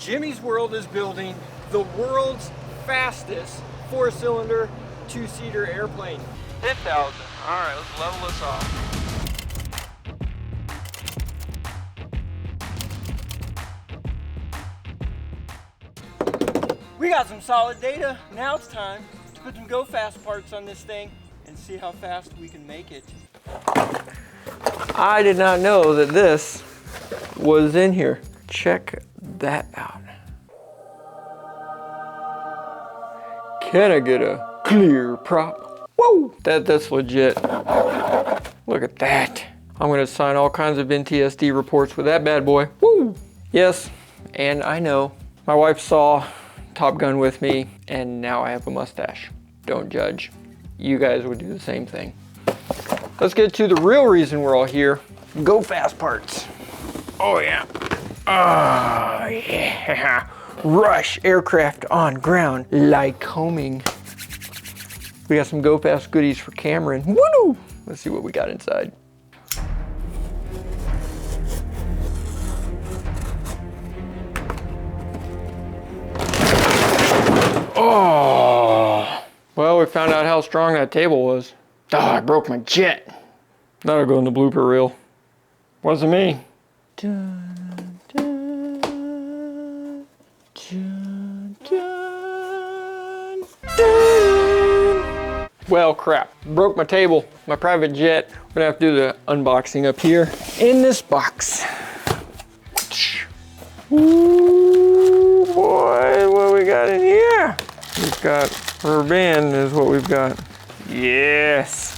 Jimmy's World is building the world's fastest 4-cylinder, 2-seater airplane. 10,000. All right, let's level this off. We got some solid data. Now it's time to put some go fast parts on this thing and see how fast we can make it. I did not know that this was in here. Check that out. Can I get a clear prop? Whoa, that's legit. Look at that. I'm gonna sign all kinds of NTSD reports with that bad boy. Woo! Yes, and I know my wife saw Top Gun with me, and now I have a mustache. Don't judge. You guys would do the same thing. Let's get to the real reason we're all here. Go fast parts. Oh yeah. Oh yeah. Rush aircraft on ground, Lycoming. We got some go fast goodies for Cameron. Woo! Let's see what we got inside. Oh, well, we found out how strong that table was. Oh, I broke my jet. That'll go in the blooper reel. Wasn't me. Dun, dun, dun, dun, dun. Well, crap. Broke my table, my private jet. We're gonna have to do the unboxing up here in this box. Ooh, boy, what we got in here? We've got rubber band is what we've got. Yes.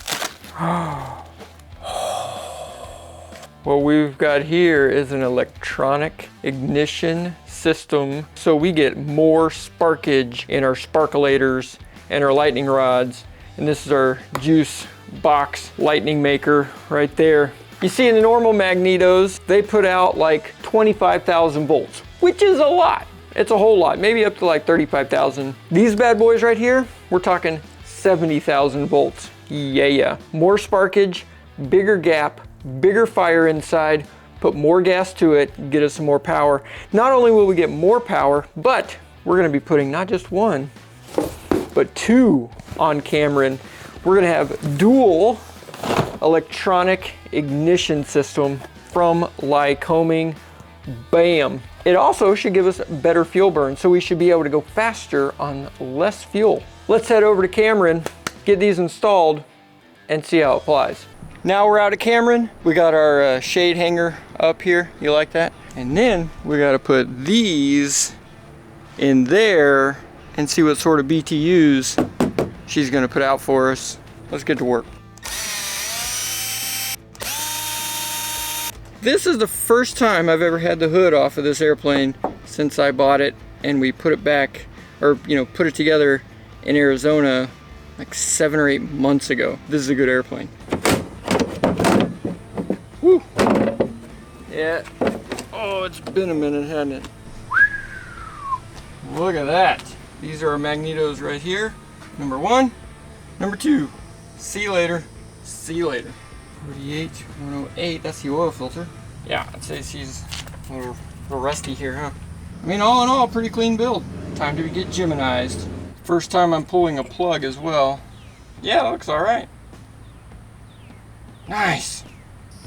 What we've got here is an electronic ignition system. So we get more sparkage in our sparkulators and our lightning rods. And this is our juice box lightning maker right there. You see in the normal magnetos, they put out like 25,000 volts, which is a lot. It's a whole lot, maybe up to like 35,000. These bad boys right here, we're talking 70,000 volts. Yeah. More sparkage, bigger gap, bigger fire inside, put more gas to it, get us some more power. Not only will we get more power, but we're gonna be putting not just one, but two on Cameron. We're gonna have dual electronic ignition system from Lycoming. Bam. It also should give us better fuel burn, so we should be able to go faster on less fuel. Let's head over to Cameron, get these installed, and see how it flies. Now we're out of Cameron. We got our shade hanger up here. You like that? And then we got to put these in there and see what sort of BTUs she's going to put out for us. Let's get to work. This is the first time I've ever had the hood off of this airplane since I bought it and we put it back, or put it together in Arizona like 7 or 8 months ago. This is a good airplane. Woo! Yeah. Oh, it's been a minute, hasn't it? Look at that. These are our magnetos right here. Number 1, number 2. See you later. See you later. 48108, that's the oil filter. Yeah, I'd say she's a little rusty here, huh? I mean, all in all, pretty clean build. Time to get Gemini'd. First time I'm pulling a plug as well. Yeah, looks all right. Nice.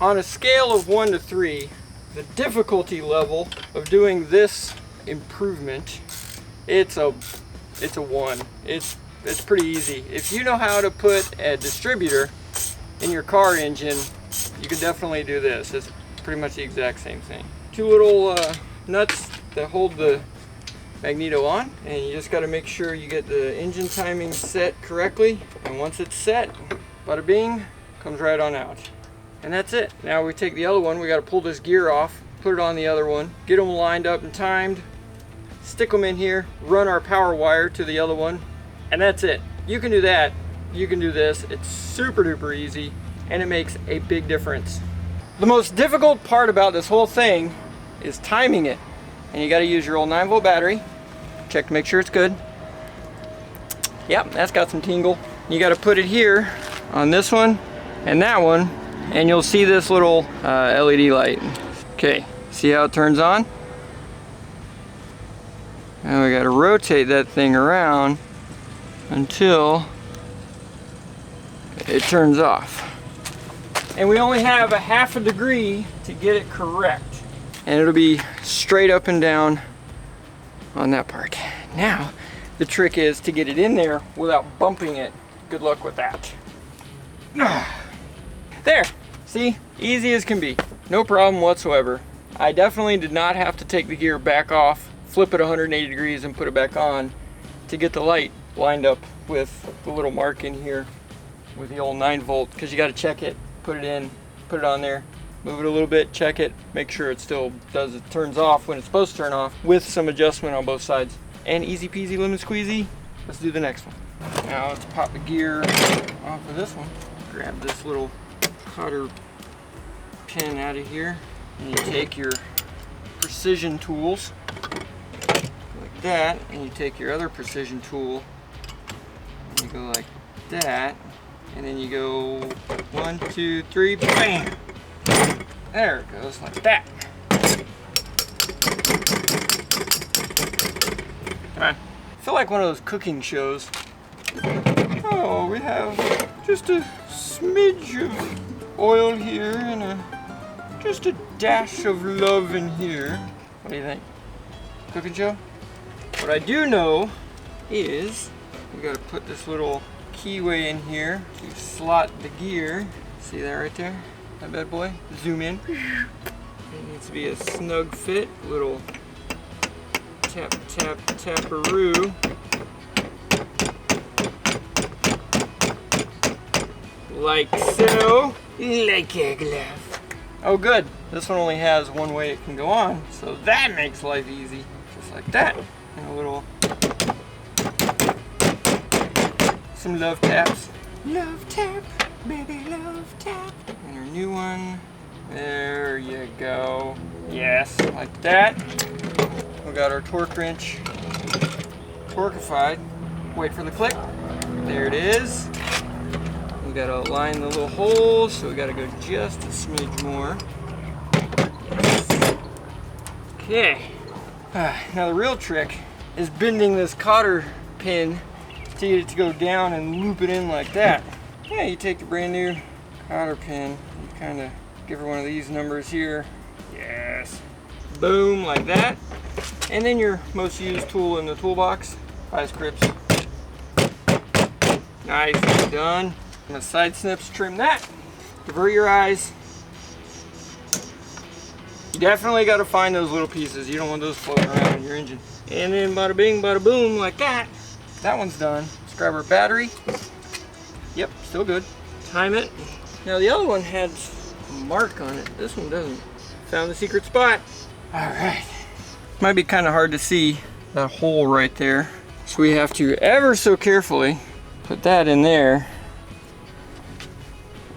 On a scale of 1 to 3, the difficulty level of doing this improvement, it's a 1. It's pretty easy. If you know how to put a distributor in your car engine, you can definitely do this. It's pretty much the exact same thing. 2 little nuts that hold the magneto on, and you just got to make sure you get the engine timing set correctly, and once it's set, bada bing, comes right on out. And that's it. Now we take the other one, we got to pull this gear off, put it on the other one, get them lined up and timed, stick them in here, run our power wire to the other one, and that's it. You can do that. You can do this. It's super duper easy, and it makes a big difference. The most difficult part about this whole thing is timing it. And you got to use your old 9-volt battery. Check to make sure it's good. Yep, that's got some tingle. You got to put it here on this one and that one, and you'll see this little LED light. Okay, see how it turns on? Now we gotta rotate that thing around until it turns off. And we only have a 1/2 degree to get it correct. And it'll be straight up and down on that part. Now, the trick is to get it in there without bumping it. Good luck with that. There, see, easy as can be. No problem whatsoever. I definitely did not have to take the gear back off, flip it 180 degrees and put it back on to get the light lined up with the little mark in here with the old 9-volt, because you got to check it, put it in, put it on there, move it a little bit, check it, make sure it still does, it turns off when it's supposed to turn off with some adjustment on both sides. And easy peasy lemon squeezy. Let's do the next one. Now let's pop the gear off of this one. Grab this little cotter pin out of here, and you take your precision tools like that, and you take your other precision tool and you go like that, and then you go 1, 2, 3, bam! There it goes, like that. Come on. I feel like one of those cooking shows. Oh, we have just a smidge of oil here and just a dash of love in here. What do you think? Cooking show? What I do know is we gotta put this little keyway in here to slot the gear. See that right there? That bad boy? Zoom in. It needs to be a snug fit. Little tap, tap, taparoo. Like so. Like a glove. Oh good. This one only has one way it can go on, so that makes life easy. Just like that. And a little, some love taps. Love tap, baby, love tap. And our new one. There you go. Yes, like that. We got our torque wrench torquified. Wait for the click. There it is. We gotta line the little holes, so we gotta go just a smidge more. Okay. Now the real trick is bending this cotter pin to get it to go down and loop it in like that. Yeah, you take the brand new cotter pin, you kind of give her one of these numbers here. Yes. Boom, like that. And then your most used tool in the toolbox, vice grips. Nice, done. And the side snips, trim that. Divert your eyes. You definitely got to find those little pieces. You don't want those floating around in your engine. And then bada bing, bada boom, like that. That one's done. Let's grab our battery. Yep, still good. Time it. Now the other one had a mark on it. This one doesn't. Found the secret spot. All right. Might be kind of hard to see that hole right there. So we have to ever so carefully put that in there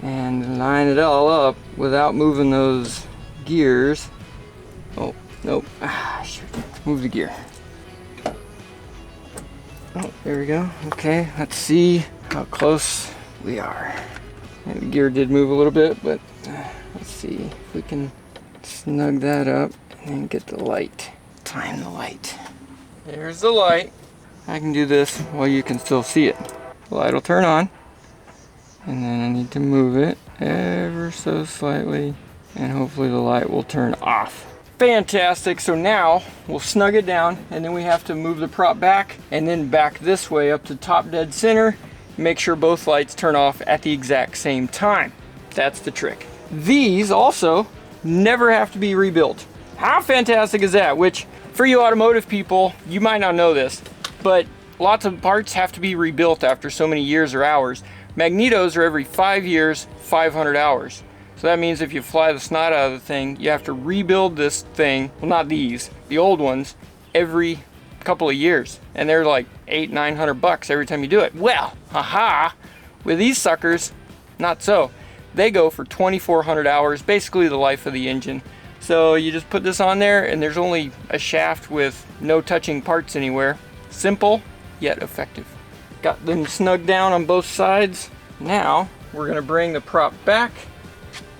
and line it all up without moving those gears. Oh, nope. Ah, shoot. Move the gear. Oh, there we go. Okay, let's see how close we are. And the gear did move a little bit, but let's see if we can snug that up and get the light. Time the light. There's the light. I can do this while you can still see it. The light will turn on, and then I need to move it ever so slightly, and hopefully the light will turn off. Fantastic. So now we'll snug it down, and then we have to move the prop back and then back this way up to top dead center. Make sure both lights turn off at the exact same time. That's the trick. These also never have to be rebuilt. How fantastic is that? Which, for you automotive people, you might not know this, but lots of parts have to be rebuilt after so many years or hours. Magnetos are every 5 years, 500 hours. So that means if you fly the snot out of the thing, you have to rebuild this thing, well not these, the old ones, every couple of years. And they're like $800-900 every time you do it. Well, haha, with these suckers, not so. They go for 2,400 hours, basically the life of the engine. So you just put this on there and there's only a shaft with no touching parts anywhere. Simple, yet effective. Got them snugged down on both sides. Now we're gonna bring the prop back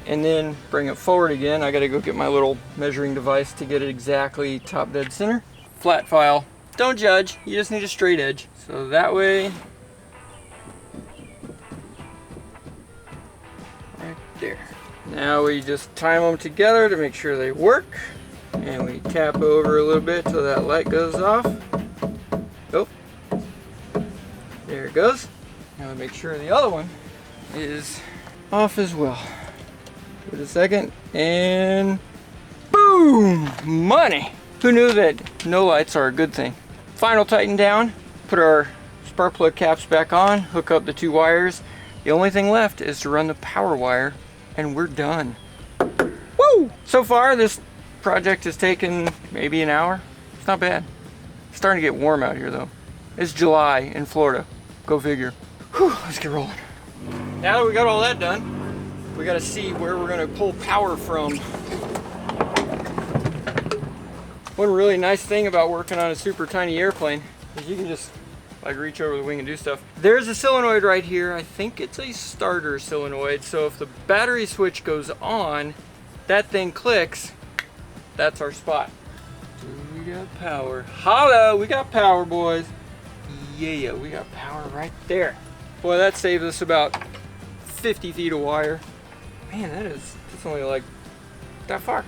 and then bring it forward again. I gotta go get my little measuring device to get it exactly top dead center. Flat file Don't judge, you just need a straight edge. So that way, right there. Now we just time them together to make sure they work. And we tap over a little bit till that light goes off. Oh, there it goes. Now we make sure the other one is off as well. Give it a second, and boom, money. Who knew that no lights are a good thing? Final tighten down, put our spark plug caps back on, hook up the 2 wires. The only thing left is to run the power wire, and we're done. Woo! So far, this project has taken maybe an hour. It's not bad. It's starting to get warm out here though. It's July in Florida. Go figure. Whew, let's get rolling. Now that we got all that done, we got to see where we're going to pull power from. One really nice thing about working on a super tiny airplane is you can just like reach over the wing and do stuff. There's a solenoid right here. I think it's a starter solenoid. So if the battery switch goes on, that thing clicks. That's our spot. We got power. Holla, we got power, boys. Yeah, we got power right there. Boy, that saves us about 50 feet of wire. Man, that's only like that far.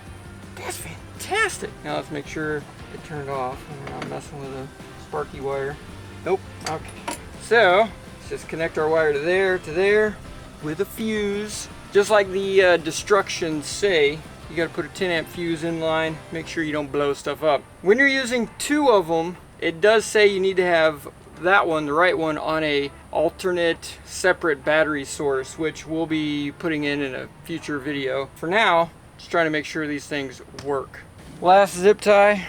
That's fantastic. Now let's make sure it turned off and we're not messing with a sparky wire. Nope, okay. So, let's just connect our wire to there with a fuse. Just like the destructions say, you gotta put a 10 amp fuse in line, make sure you don't blow stuff up. When you're using 2 of them, it does say you need to have that one, the right one, on a alternate separate battery source, which we'll be putting in a future video. For now, just trying to make sure these things work. Last zip tie,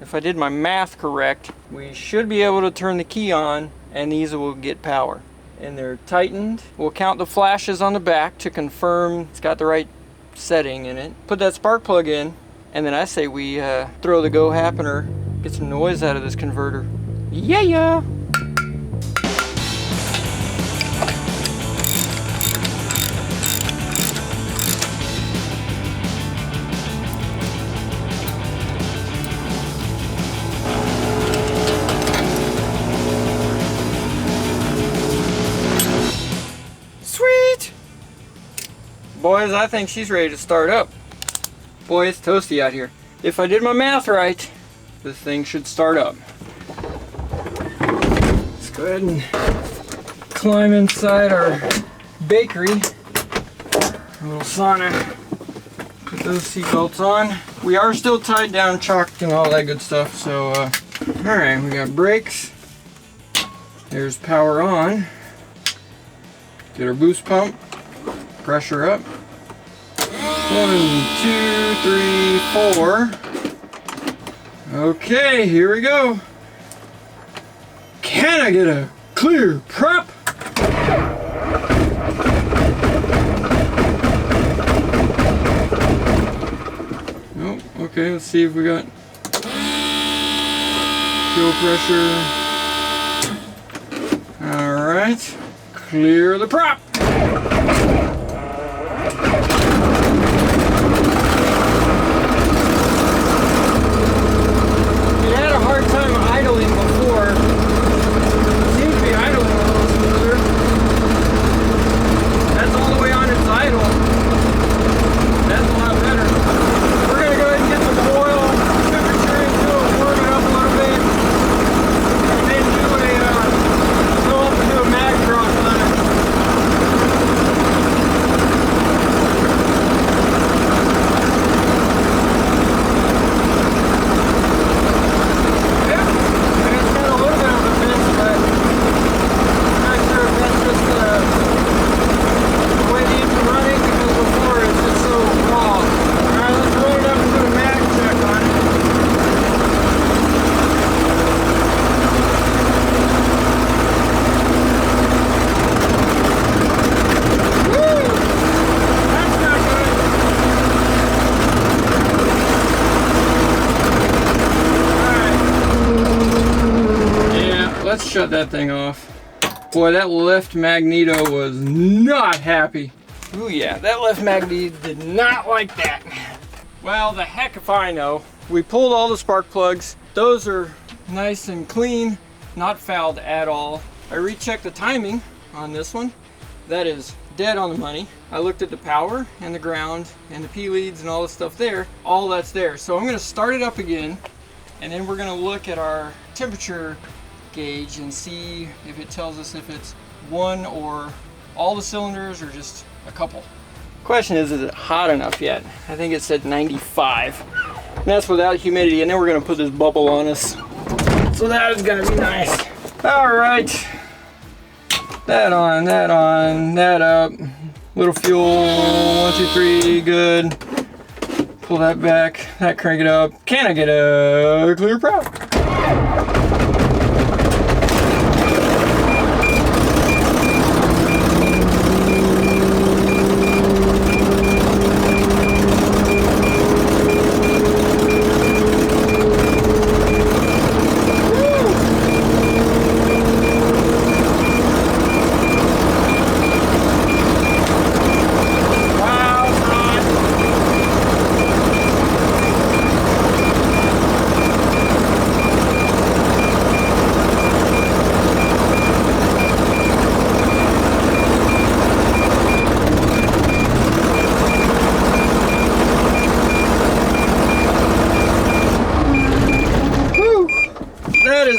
if I did my math correct, we should be able to turn the key on and these will get power. And they're tightened. We'll count the flashes on the back to confirm it's got the right setting in it. Put that spark plug in, and then I say we throw the go happener, get some noise out of this converter. Yeah. Sweet! Boys, I think she's ready to start up. Boy, it's toasty out here. If I did my math right, this thing should start up. Let's go ahead and climb inside our bakery. A little sauna. Put those seatbelts on. We are still tied down, chalked, and all that good stuff. So, alright, we got brakes. There's power on. Get our boost pump. Pressure up. 1, 2, 3, 4. Okay, here we go. Can I get a clear prop? Oh, okay, let's see if we got fuel pressure. All right, clear the prop. Let's shut that thing off. Boy, that left magneto was not happy. Ooh yeah, that left magneto did not like that. Well, the heck if I know. We pulled all the spark plugs. Those are nice and clean, not fouled at all. I rechecked the timing on this one. That is dead on the money. I looked at the power and the ground and the P leads and all the stuff there. All that's there. So I'm going to start it up again, and then we're going to look at our temperature gauge and see if it tells us if it's one or all the cylinders or just a couple. Question is it hot enough yet? I think it said 95. And that's without humidity, and then we're going to put this bubble on us. So that is going to be nice. All right. That on, that up. Little fuel, 1, 2, 3, good. Pull that back, that crank it up. Can I get a clear prop?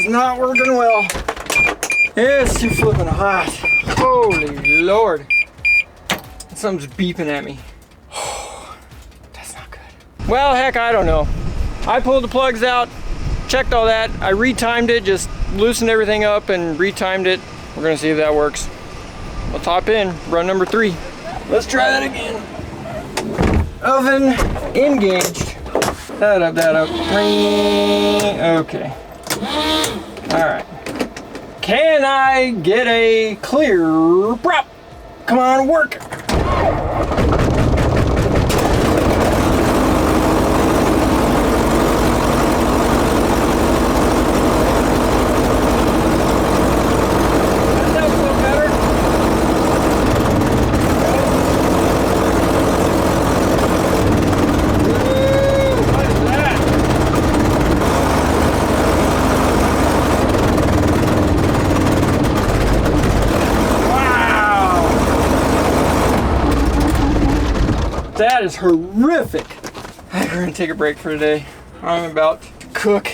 Not working well. It's too flipping hot. Holy Lord. Something's beeping at me. That's not good. Well, heck, I don't know. I pulled the plugs out, checked all that. I retimed it, just loosened everything up and retimed it. We're gonna see if that works. Let's hop in, run number 3. Let's try that again. Oven engaged. That up. Okay. All right. Can I get a clear prop? Come on, work. That is horrific. We're gonna take a break for today. I'm about to cook.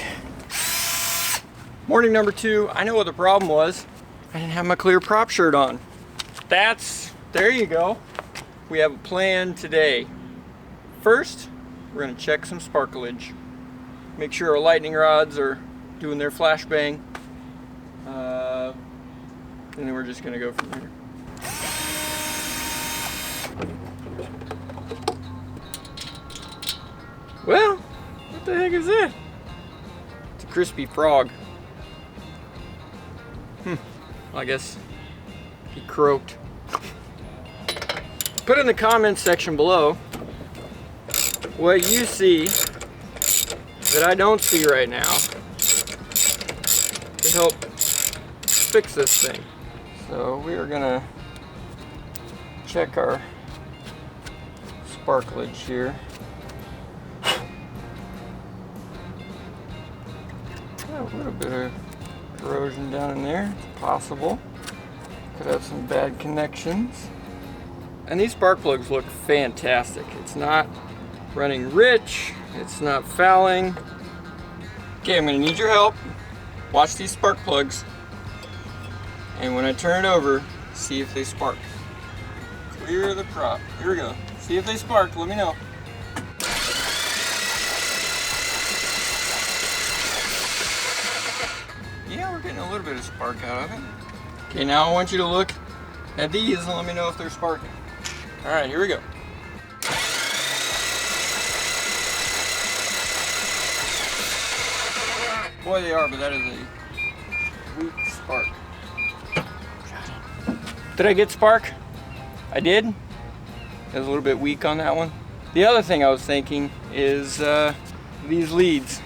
Morning number 2. I know what the problem was. I didn't have my clear prop shirt on. There you go. We have a plan today. First, we're gonna check some sparklage. Make sure our lightning rods are doing their flashbang. And then we're just gonna go from there. Well, what the heck is that? It's a crispy frog. I guess he croaked. Put in the comments section below what you see that I don't see right now to help fix this thing. So we are gonna check our sparklage here. A little bit of corrosion down in there, it's possible. Could have some bad connections. And these spark plugs look fantastic. It's not running rich, it's not fouling. Okay, I'm gonna need your help. Watch these spark plugs. And when I turn it over, see if they spark. Clear the prop. Here we go. See if they spark, let me know. Yeah, we're getting a little bit of spark out of it. Okay, now I want you to look at these and let me know if they're sparking. All right, here we go. Boy, they are, but that is a weak spark. Did I get spark? I did. It was a little bit weak on that one. The other thing I was thinking is these leads,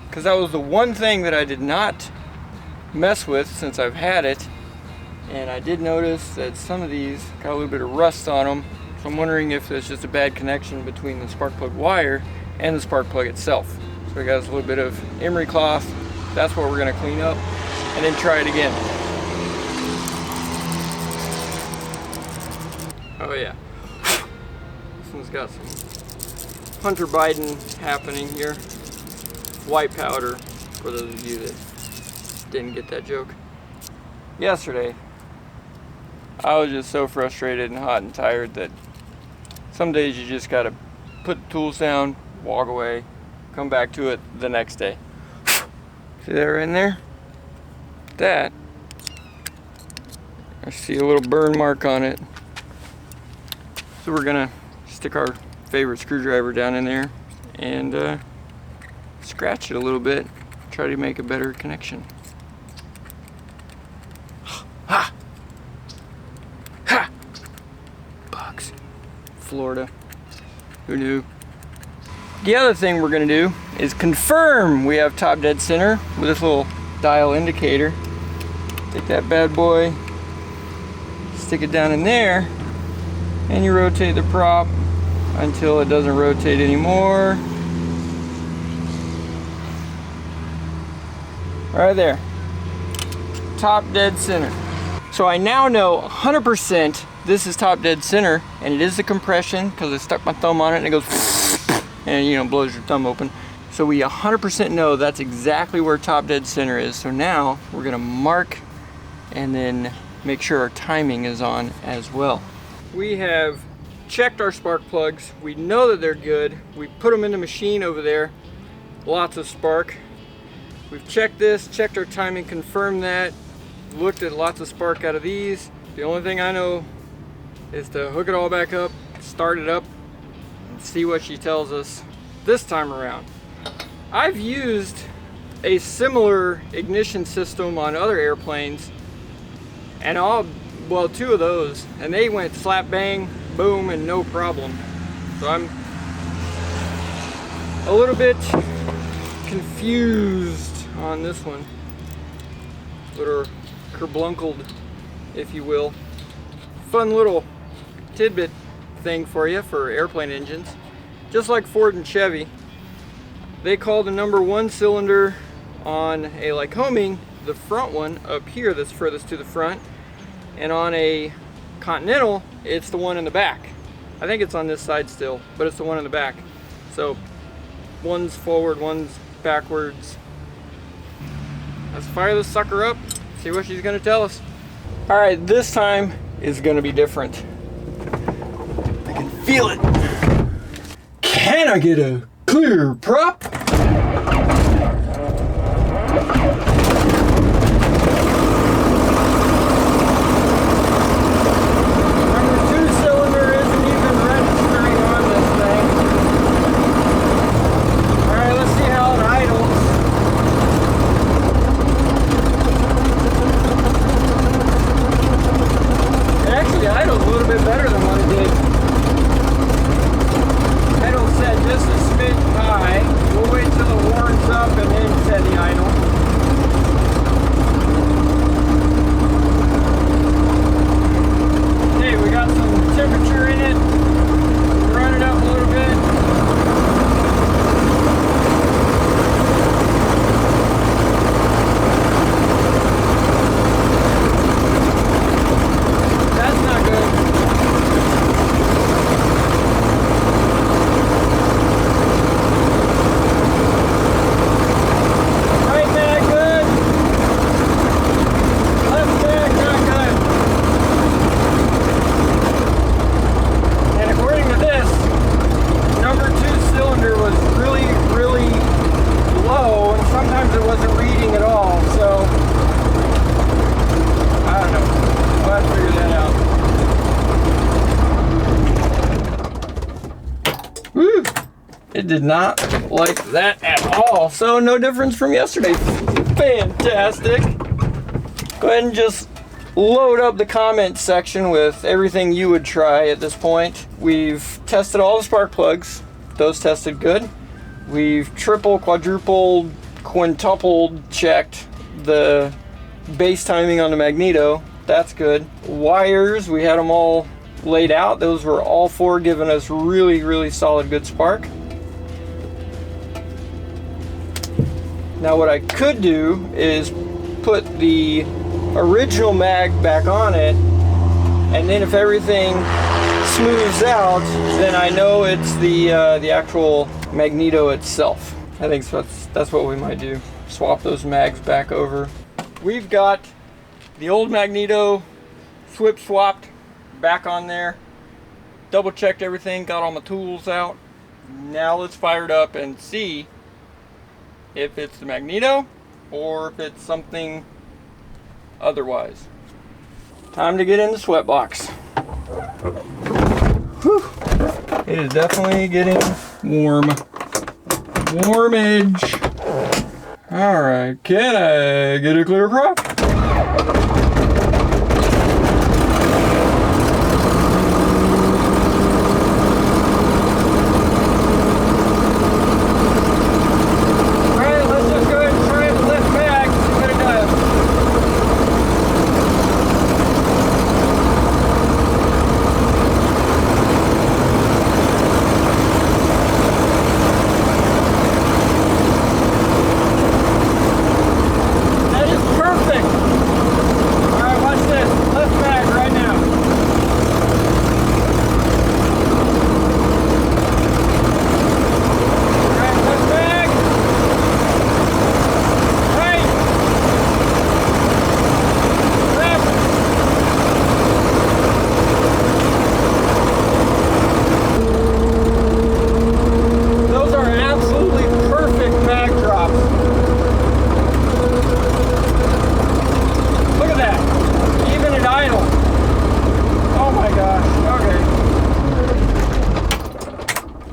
because that was the one thing that I did not mess with since I've had it, and I did notice that some of these got a little bit of rust on them, so I'm wondering if there's just a bad connection between the spark plug wire and the spark plug itself. So we got a little bit of emery cloth, That's what we're gonna clean up and then try it again. Oh yeah. This one's got some Hunter Biden happening here. White powder, for those of you that didn't get that joke. Yesterday, I was just so frustrated and hot and tired that some days you just gotta put the tools down, walk away, come back to it the next day. See that right in there? That, I see a little burn mark on it. So we're gonna stick our favorite screwdriver down in there and scratch it a little bit, try to make a better connection. Ha! Ha! Bugs. Florida. Who knew? The other thing we're gonna do is confirm we have top dead center with this little dial indicator. Take that bad boy, stick it down in there, and you rotate the prop until it doesn't rotate anymore. Right there. Top dead center. So I now know 100% this is top dead center, and it is the compression because I stuck my thumb on it and it goes and you know, blows your thumb open. So we 100% know that's exactly where top dead center is. So now we're gonna mark and then make sure our timing is on as well. We have checked our spark plugs. We know that they're good. We put them in the machine over there. Lots of spark. We've checked this, checked our timing, confirmed that. Looked at lots of spark out of these. The only thing I know is to hook it all back up, start it up, and see what she tells us this time around. I've used a similar ignition system on other airplanes, and well, two of those, and they went slap bang, boom, and no problem. So I'm a little bit confused on this one. Little kerblunkled, if you will. Fun little tidbit thing for you for airplane engines. Just like Ford and Chevy, they call the number 1 cylinder on a Lycoming the front one up here that's furthest to the front, and on a Continental it's the one in the back. I think it's on this side still, but it's the one in the back. So one's forward, one's backwards. Let's fire this sucker up, see what she's gonna tell us. All right, this time is gonna be different. I can feel it. Can I get a clear prop? It did not like that at all. So no difference from yesterday. Fantastic. Go ahead and just load up the comment section with everything you would try at this point. We've tested all the spark plugs. Those tested good. We've triple, quadrupled, quintupled checked the base timing on the magneto. That's good. Wires, we had them all laid out. Those were all 4 giving us really, really solid good spark. Now what I could do is put the original mag back on it, and then if everything smooths out, then I know it's the actual magneto itself. I think that's what we might do. Swap those mags back over. We've got the old magneto swapped back on there. Double checked everything, got all my tools out. Now let's fire it up and see if it's the magneto or if it's something otherwise. Time to get in the sweat box. Whew. It is definitely getting warm. Warm edge. All right, can I get a clear crop?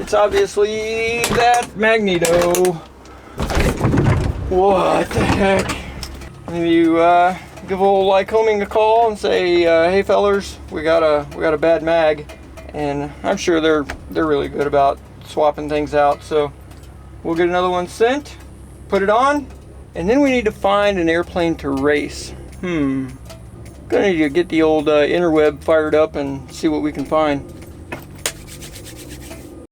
It's obviously that magneto. What the heck? Maybe you give old Lycoming a call and say, hey fellers, we got a bad mag, and I'm sure they're really good about swapping things out. So we'll get another one sent, put it on, and then we need to find an airplane to race. Gonna need to get the old interweb fired up and see what we can find.